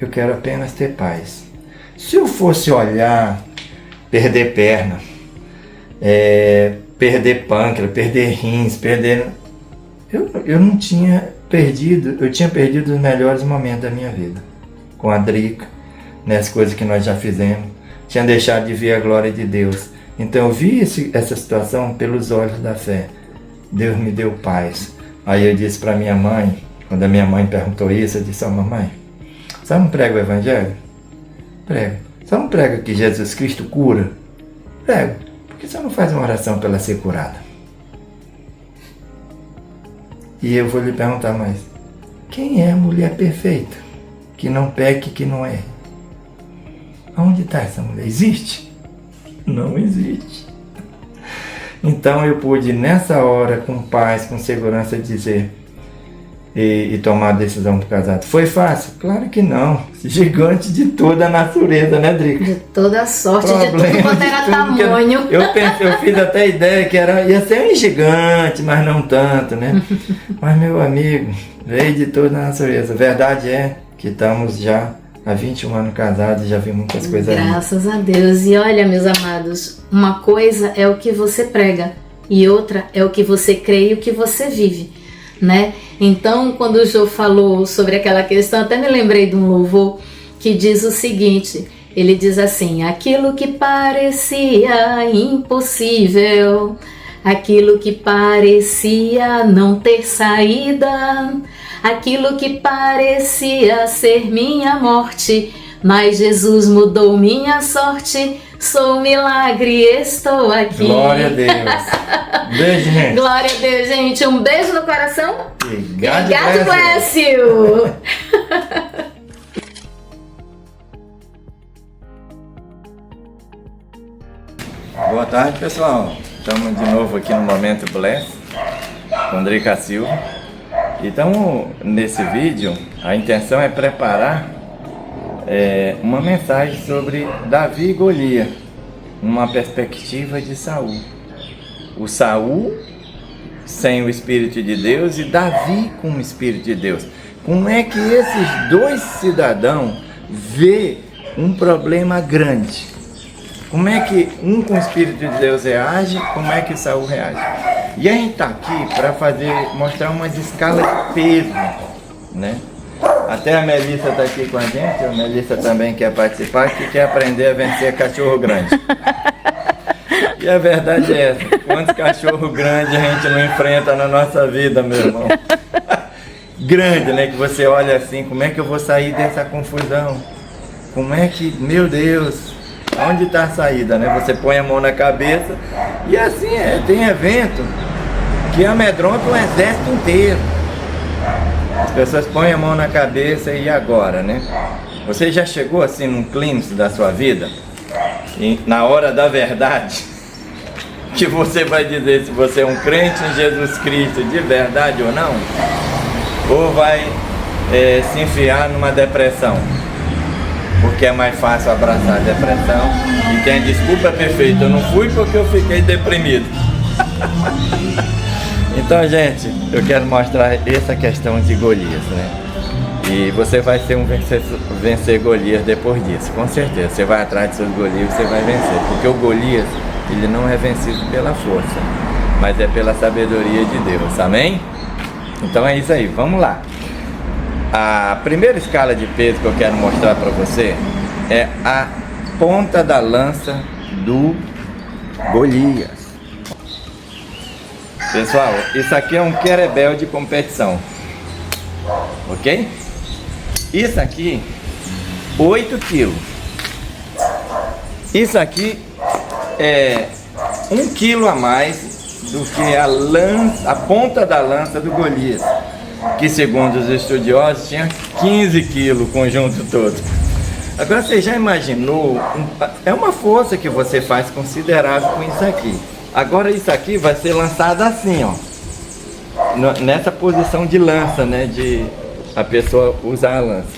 Eu quero apenas ter paz. Se eu fosse olhar, perder perna, perder pâncreas, perder rins, eu não tinha perdido, eu tinha perdido os melhores momentos da minha vida com a Drica, nas coisas que nós já fizemos, tinha deixado de ver a glória de Deus. Então eu vi essa situação pelos olhos da fé. Deus me deu paz. Aí eu disse para minha mãe, quando a minha mãe perguntou isso, eu disse: mamãe, você não prega o evangelho? Prego. Você não prega que Jesus Cristo cura? Prego. Por que você não faz uma oração para ela ser curada? E eu vou lhe perguntar mais: quem é a mulher perfeita? Que não peque, que não erre? Onde está essa mulher? Existe? Não existe. Então eu pude nessa hora, com paz, com segurança, dizer e tomar a decisão do casado. Foi fácil? Claro que não. Gigante de toda a natureza, né, Drica? De toda a sorte, de tudo quanto era tamanho. Eu fiz até a ideia que ia ser um gigante, mas não tanto, né? Mas, meu amigo, veio de toda a natureza. A verdade é que estamos já há 21 anos casados e já vi muitas coisas. Graças a Deus. E olha, meus amados, uma coisa é o que você prega e outra é o que você crê e o que você vive, né? Então, quando o Jô falou sobre aquela questão, até me lembrei de um louvor que diz o seguinte, ele diz assim: aquilo que parecia impossível Aquilo que parecia não ter saída, aquilo que parecia ser minha morte, mas Jesus mudou minha sorte. Sou um milagre, estou aqui. Glória a Deus. Beijo, gente. Glória a Deus, gente. Um beijo no coração. E God bless you. Boa tarde, pessoal. Estamos de novo aqui no Momento Bless, com Drica Silva. Então, nesse vídeo, a intenção é preparar uma mensagem sobre Davi e Golias, numa perspectiva de Saul. O Saul sem o Espírito de Deus e Davi com o Espírito de Deus. Como é que esses dois cidadãos vê um problema grande? Como é que um com o Espírito de Deus reage? Como é que Saul reage? E a gente está aqui para mostrar uma escala de peso, né? Até a Melissa está aqui com a gente. A Melissa também quer participar, que quer aprender a vencer cachorro grande. E a verdade é essa: quantos cachorros grandes a gente não enfrenta na nossa vida, meu irmão? Grande, né? Que você olha assim, como é que eu vou sair dessa confusão? Como é que, meu Deus, onde está a saída, né? Você põe a mão na cabeça e assim tem evento que amedronta o exército inteiro. As pessoas põem a mão na cabeça e agora, né? Você já chegou assim num clímax da sua vida? E na hora da verdade, que você vai dizer se você é um crente em Jesus Cristo de verdade ou não? Ou vai se enfiar numa depressão? Porque é mais fácil abraçar a depressão e tem a desculpa perfeita: eu não fui porque eu fiquei deprimido. Então, gente, eu quero mostrar essa questão de Golias, né? E você vai ser vencer Golias depois disso, com certeza. Você vai atrás de seus Golias, você vai vencer. Porque o Golias, ele não é vencido pela força, mas é pela sabedoria de Deus, amém? Então é isso aí, vamos lá. A primeira escala de peso que eu quero mostrar para você é a ponta da lança do Golias. Pessoal, isso aqui é um querebel de competição, ok? Isso aqui, 8 quilos. Isso aqui é 1 quilo a mais do que a ponta da lança do Golias, que segundo os estudiosos tinha 15 quilos o conjunto todo. Agora você já imaginou, é uma força que você faz considerável com isso aqui. Agora isso aqui vai ser lançado assim, ó, nessa posição de lança, né, de a pessoa usar a lança.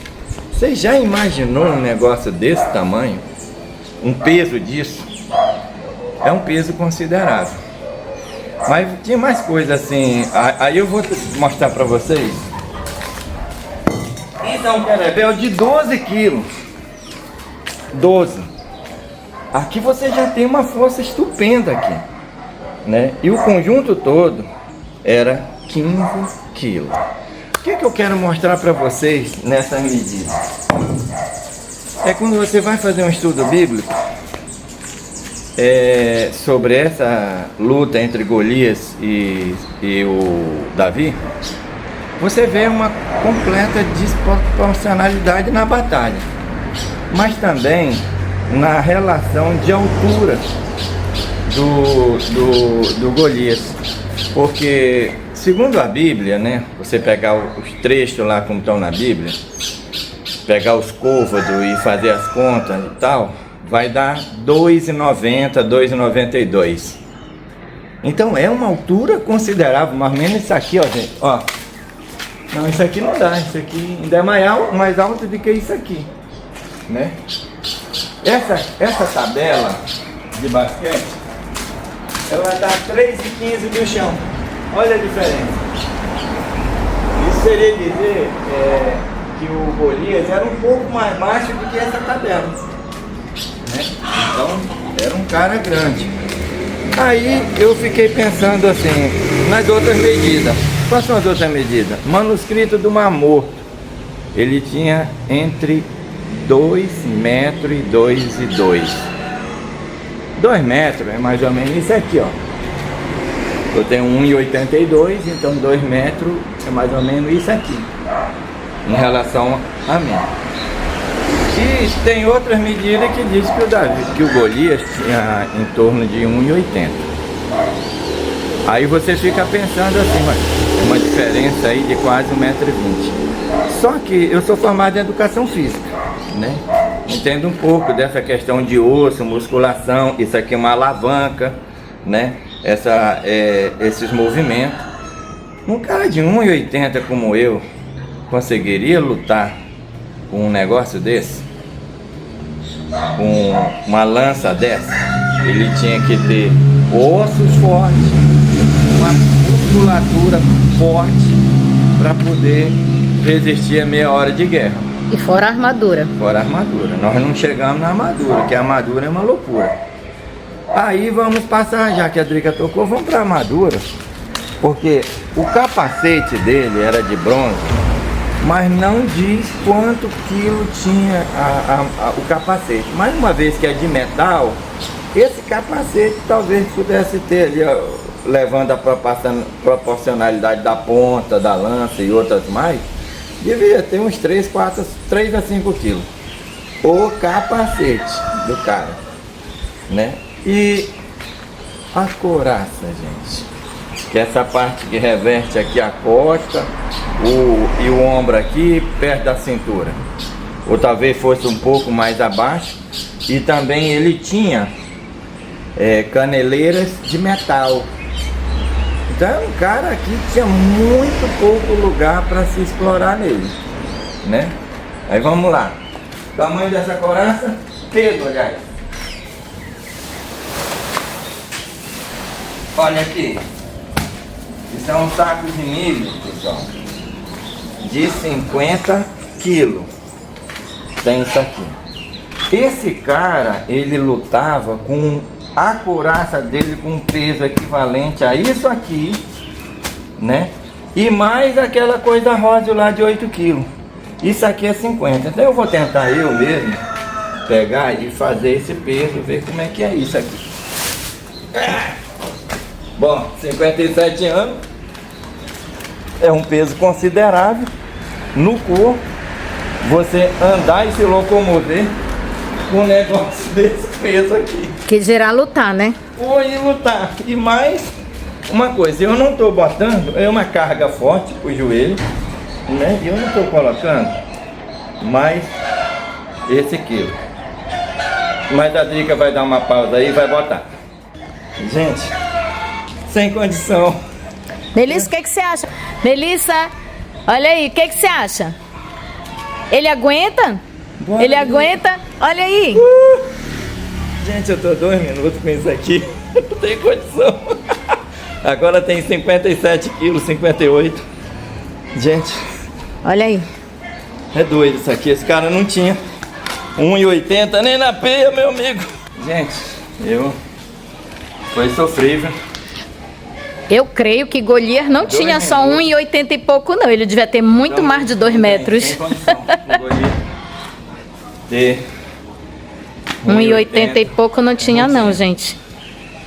Você já imaginou um negócio desse tamanho? Um peso disso? É um peso considerável. Mas tinha mais coisa assim, aí eu vou mostrar para vocês. Isso é um querebel de 12 quilos. 12. Aqui você já tem uma força estupenda aqui, né? E o conjunto todo era 15 quilos. O que eu quero mostrar para vocês nessa medida? É quando você vai fazer um estudo bíblico sobre essa luta entre Golias e o Davi, você vê uma completa desproporcionalidade na batalha, mas também na relação de altura do Golias, porque segundo a Bíblia, né, você pegar os trechos lá como estão na Bíblia, pegar os côvados e fazer as contas e tal, vai dar 2,90, 2,92. Então é uma altura considerável, mais ou menos isso aqui, ó, gente, ó. Não, isso aqui não dá, isso aqui ainda é mais alto do que isso aqui, né? Essa tabela de basquete, ela dá 3,15 do chão. Olha a diferença. Isso seria dizer que o Golias era um pouco mais baixo do que essa tabela, né? Então era um cara grande. Aí eu fiquei pensando assim nas outras medidas. Quais são as outras medidas? Manuscrito do Mar Morto, ele tinha entre 2 metros e 2 e 2. 2 metros é mais ou menos isso aqui, ó. Eu tenho 1,82, então 2 metros é mais ou menos isso aqui, em relação a mim. E tem outras medidas que diz que o Davi, que o Golias tinha em torno de 1,80. Aí você fica pensando assim, mas tem uma diferença aí de quase 1,20 m. Só que eu sou formado em educação física, né? Entendo um pouco dessa questão de osso, musculação, isso aqui é uma alavanca, né? Esses movimentos. Um cara de 1,80 m como eu conseguiria lutar com um negócio desse? Com uma lança dessa? Ele tinha que ter ossos fortes, uma musculatura forte para poder resistir a meia hora de guerra. E fora a armadura. Fora a armadura. Nós não chegamos na armadura, que a armadura é uma loucura. Aí vamos passar, já que a Drica tocou, vamos para a armadura. Porque o capacete dele era de bronze, mas não diz quanto quilo tinha o capacete. Mas uma vez que é de metal, esse capacete talvez pudesse ter ali, ó, levando a proporcionalidade da ponta, da lança e outras mais, devia ter uns 3 a 5 quilos. O capacete do cara, né? E a couraça, gente, que é essa parte que reverte aqui a costa e o ombro aqui perto da cintura, ou talvez fosse um pouco mais abaixo. E também ele tinha caneleiras de metal. Então é um cara que tinha muito pouco lugar para se explorar nele, né? Aí vamos lá. Tamanho dessa couraça, peso, aliás. Olha aqui. Isso é um saco de milho, pessoal, de 50 quilos. Tem isso aqui. Esse cara, ele lutava com a couraça dele com um peso equivalente a isso aqui, né? E mais aquela coisa rosa lá de 8 quilos. Isso aqui é 50. Então eu vou tentar eu mesmo pegar e fazer esse peso, ver como é que é isso aqui. Bom, 57 anos. É um peso considerável no corpo. Você andar e se locomover com um negócio desse peso aqui. Que gerar lutar, né? Hoje lutar. E mais uma coisa, eu não estou botando, é uma carga forte pro joelho, né? E eu não estou colocando mais esse quilo. Mas a Drica vai dar uma pausa aí e vai botar. Gente, sem condição. Melissa, o que você acha? Melissa, olha aí, o que você acha? Ele aguenta? Bora, ele aguenta? Olha aí. Gente, eu tô 2 minutos com isso aqui. Não tem condição. Agora tem 57 quilos, 58. Gente, olha aí. é doido isso aqui. Esse cara não tinha 1,80 nem na peia, meu amigo. Gente, foi sofrível. Eu creio que Golias não tinha só 1,80 e pouco, não. Ele devia ter muito Então, mais de 2 metros. Tem condição. Golias ter 1,80 e pouco não tinha, não, gente.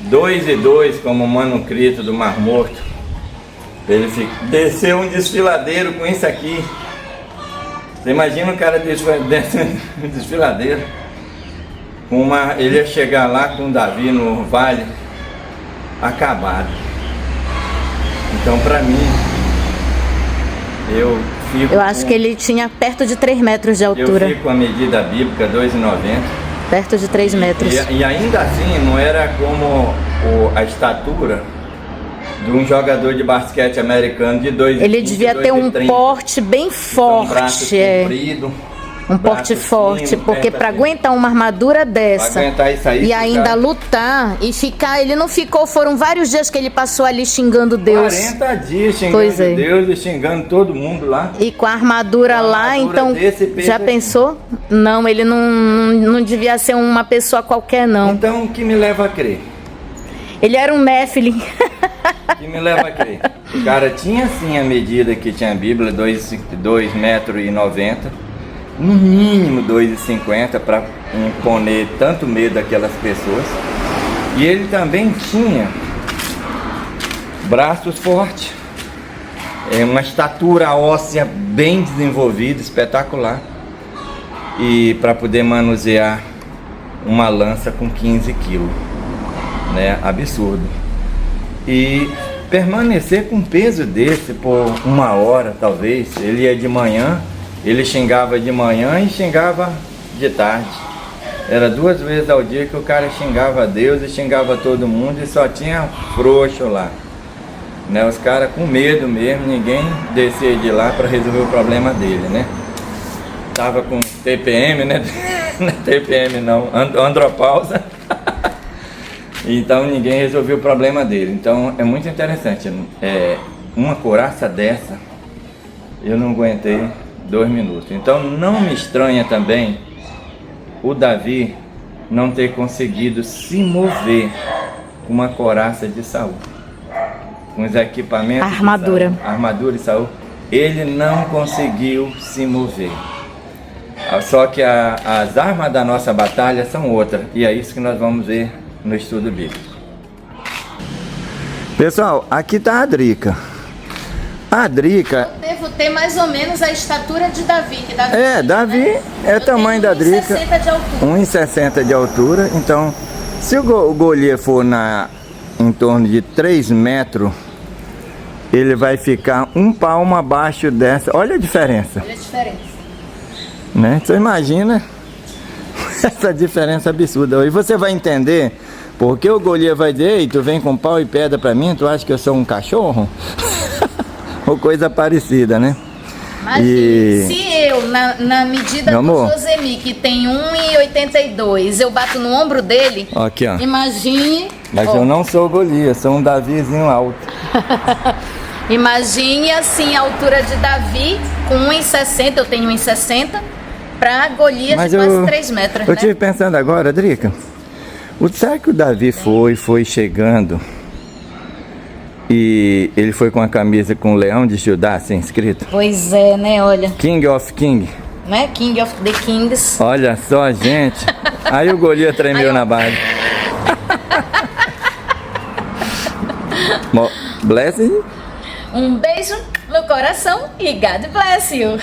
2 e 2 como o manuscrito do Mar Morto. Ele desceu um desfiladeiro com isso aqui. Você imagina o cara desce um desfiladeiro. Ele ia chegar lá com Davi no vale acabado. Então, pra mim, eu acho que ele tinha perto de 3 metros de altura. Eu fico com a medida bíblica 2,90. Perto de 3 metros. E ainda assim, não era como a estatura de um jogador de basquete americano de 2,20. Ele devia ter um porte bem forte. Um braço comprido. Um porte forte, porque para aguentar uma armadura dessa isso aí, e ainda lutar e ficar, ele não ficou, foram vários dias que ele passou ali xingando Deus. 40 dias xingando Deus e xingando todo mundo lá. E com a armadura lá, então, já pensou? Não, ele não devia ser uma pessoa qualquer, não. Então, o que me leva a crer? Ele era um Nephilim. O que me leva a crer? O cara tinha sim a medida que tinha a Bíblia, 2,90 metros. No mínimo 2,50 para imponer tanto medo daquelas pessoas. E ele também tinha braços fortes, uma estatura óssea bem desenvolvida, espetacular. E para poder manusear uma lança com 15 quilos, né? Absurdo. E permanecer com um peso desse por 1 hora, talvez. Ele ia de manhã, ele xingava de manhã e xingava de tarde. Era 2 vezes ao dia que o cara xingava a Deus e xingava todo mundo e só tinha frouxo lá, né? Os caras com medo mesmo, ninguém descia de lá para resolver o problema dele, né? Tava com TPM, né? Não é TPM não, andropausa. Então ninguém resolveu o problema dele. Então é muito interessante. Uma couraça dessa, eu não aguentei 2 minutos. Então não me estranha também o Davi não ter conseguido se mover com uma couraça de Saul. Com os equipamentos armadura. De Saul, armadura de Saul, ele não conseguiu se mover. Só que as armas da nossa batalha são outras. E é isso que nós vamos ver no estudo bíblico. Pessoal, aqui está a Drica. A Drica... Eu devo ter mais ou menos a estatura de Davi. Que Davi né? é o tamanho da Drica. 1,60 de altura. 1,60 de altura. Então, se o Golias for em torno de 3 metros, ele vai ficar 1 palmo abaixo dessa. Olha a diferença. Olha a diferença. Né? Você imagina essa diferença absurda. E você vai entender porque o Golias vai dizer: ei, tu vem com pau e pedra pra mim, tu acha que eu sou um cachorro? Ou coisa parecida, né? Imagina, se eu, na medida Meu do amor, Josemi, que tem 1,82, eu bato no ombro dele, aqui, ó. Imagine... Mas eu não sou o Golias, sou um Davizinho alto. Imagine assim a altura de Davi com 1,60, eu tenho 1,60, para Golias Mas de quase 3 metros, eu né? estive pensando agora, Drica, será que o Davi foi chegando e ele foi com a camisa com o leão de Judá, assim, escrito? Pois é, né, olha. King of King. Né? King of the Kings. Olha só, gente. Aí o Golias tremeu na base. Blessing. Um beijo no coração e God bless you.